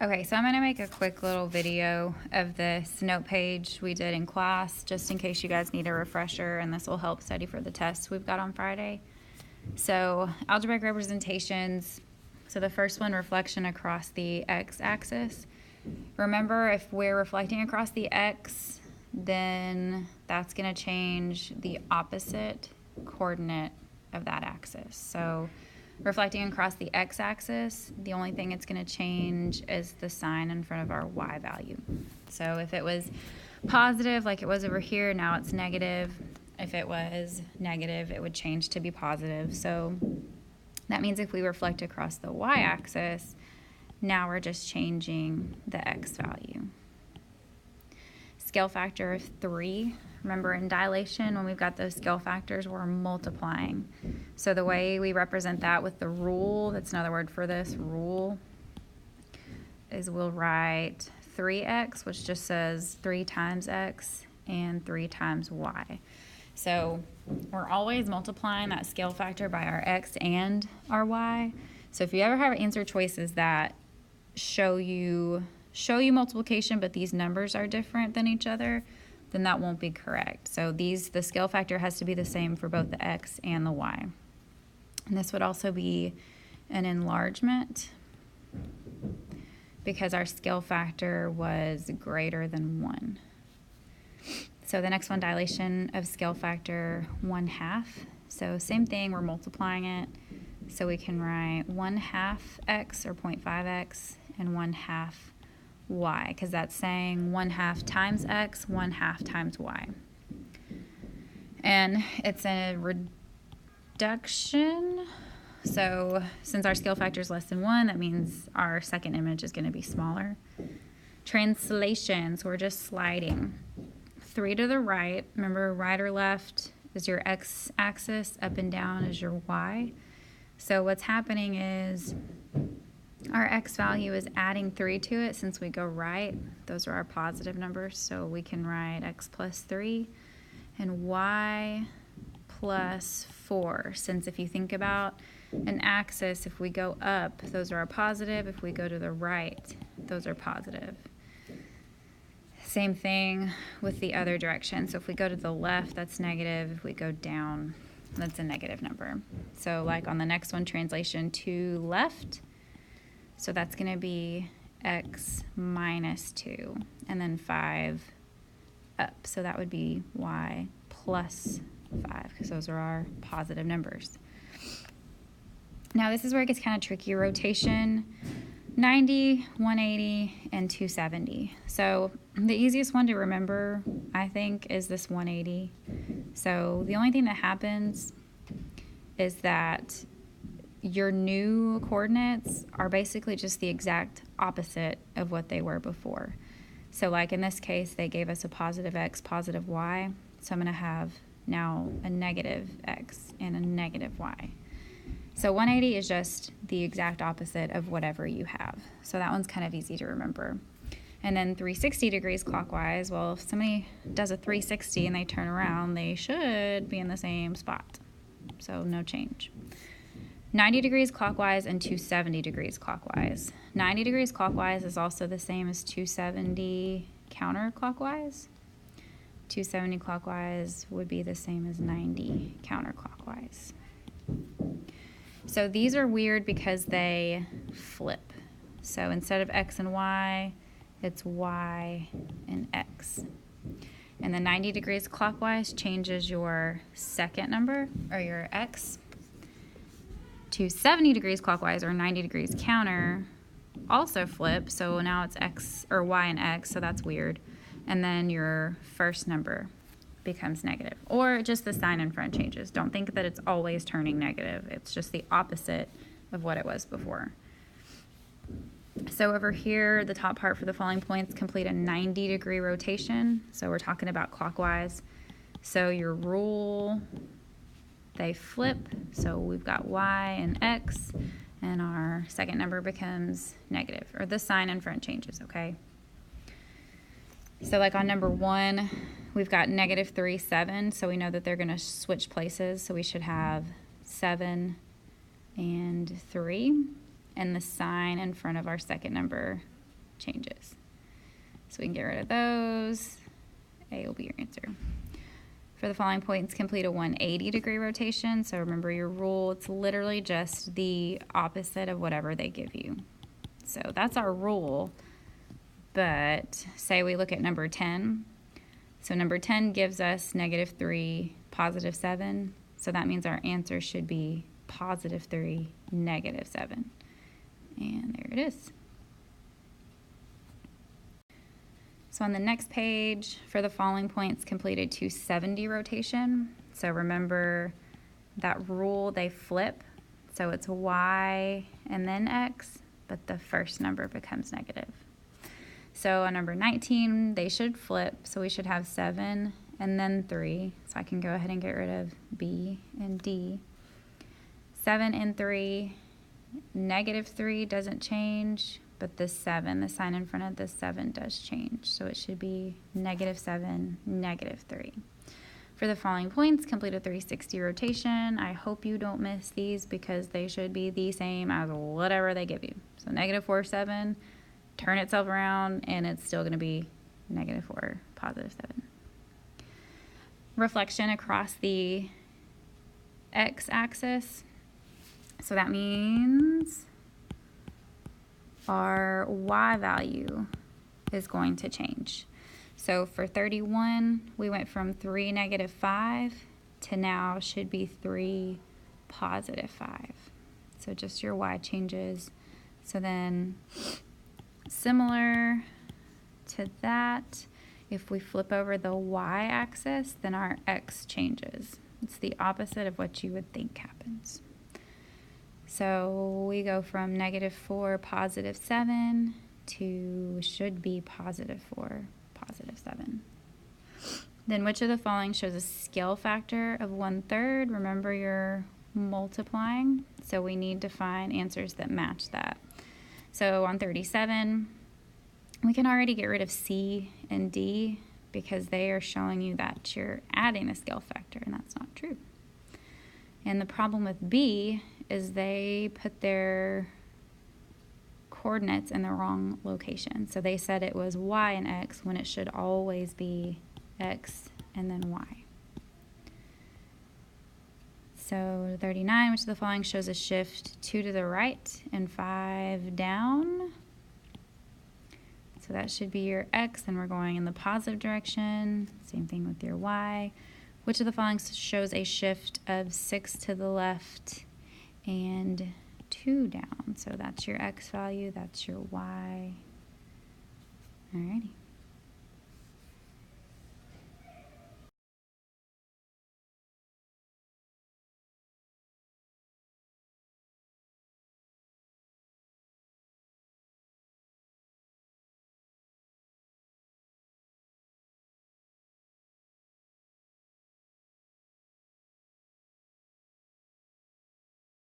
Okay, so I'm going to make a quick little video of this note page we did in class, just in case you guys need a refresher, and this will help study for the tests we've got on Friday. So, algebraic representations. So the first one, reflection across the x-axis. Remember, if we're reflecting across the x, then that's going to change the opposite coordinate of that axis. So reflecting across the x-axis, the only thing it's going to change is the sign in front of our y value. So if it was positive, like it was over here, now it's negative. If it was negative, it would change to be positive. So that means if we reflect across the y-axis, now we're just changing the x value. Scale factor of 3. Remember, in dilation, when we've got those scale factors, we're multiplying. So the way we represent that with the rule, that's another word for this, rule, is we'll write 3x, which just says 3 times x, and 3 times y. So we're always multiplying that scale factor by our x and our y. So if you ever have answer choices that show you multiplication, but these numbers are different than each other, then that won't be correct. So the scale factor has to be the same for both the x and the y. And this would also be an enlargement because our scale factor was greater than 1. So the next one, dilation of scale factor 1/2. So same thing, we're multiplying it. So we can write 1/2 x or 0.5x and 1/2 y, because that's saying 1/2 times x, 1/2 times y. And it's a reduction. So since our scale factor is less than 1, that means our second image is going to be smaller. Translation, so we're just sliding 3 to the right. Remember, right or left is your x-axis, up and down is your y. So what's happening is our x value is adding 3 to it since we go right. Those are our positive numbers, so we can write x plus 3 and y plus 4. Since if you think about an axis, if we go up, those are our positive. If we go to the right, those are positive. Same thing with the other direction. So if we go to the left, that's negative. If we go down, that's a negative number. So like on the next one, translation to left, so that's going to be x minus 2, and then 5 up. So that would be y plus 5, because those are our positive numbers. Now this is where it gets kind of tricky. Rotation, 90, 180, and 270. So the easiest one to remember, I think, is this 180. So the only thing that happens is that your new coordinates are basically just the exact opposite of what they were before. So like in this case, they gave us a positive x, positive y. So I'm going to have now a negative x and a negative y. So 180 is just the exact opposite of whatever you have. So that one's kind of easy to remember. And then 360 degrees clockwise, well, if somebody does a 360 and they turn around, they should be in the same spot. So no change. 90 degrees clockwise and 270 degrees clockwise. 90 degrees clockwise is also the same as 270 counterclockwise. 270 clockwise would be the same as 90 counterclockwise. So these are weird because they flip. So instead of x and y, it's y and x. And the 90 degrees clockwise changes your second number, or your x. To 70 degrees clockwise, or 90 degrees counter, also flip. So now it's x, or y and x, so that's weird. And then your first number becomes negative, or just the sign in front changes. Don't think that it's always turning negative. It's just the opposite of what it was before. So over here, the top part for the following points, complete a 90-degree rotation. So we're talking about clockwise. So your rule, they flip. So we've got y and x, and our second number becomes negative, or the sign in front changes, okay? So like on number 1, we've got -3, 7, so we know that they're going to switch places. So we should have 7 and 3. and the sign in front of our second number changes. So we can get rid of those. A will be your answer. For the following points, complete a 180-degree rotation. So remember your rule, it's literally just the opposite of whatever they give you. So that's our rule. But say we look at number 10. So number 10 gives us -3, +7. So that means our answer should be +3, -7. And there it is. So on the next page, for the following points, complete a 270 rotation. So remember that rule, they flip. So it's y and then x, but the first number becomes negative. So on number 19, they should flip. So we should have 7 and then 3. So I can go ahead and get rid of B and D. 7 and 3, -3 doesn't change, but the 7, the sign in front of the 7 does change. So it should be -7, -3. For the following points, complete a 360 rotation. I hope you don't miss these because they should be the same as whatever they give you. So -4, 7, turn itself around, and it's still going to be -4, +7. Reflection across the x-axis. So that means our y value is going to change. So for 31, we went from 3, -5 to now should be 3, +5. So just your y changes. So then similar to that, if we flip over the y-axis, then our x changes. It's the opposite of what you would think happens. So we go from -4, +7 to should be +4, +7. Then which of the following shows a scale factor of 1/3? Remember you're multiplying, so we need to find answers that match that. So on 37, we can already get rid of C and D because they are showing you that you're adding a scale factor, and that's not true. And the problem with B is they put their coordinates in the wrong location. So they said it was y and x when it should always be x and then y. So 39, which of the following shows a shift 2 to the right and 5 down? So that should be your x, and we're going in the positive direction. Same thing with your y. Which of the following shows a shift of 6 to the left and 2 down? So that's your x value, that's your y. Alrighty.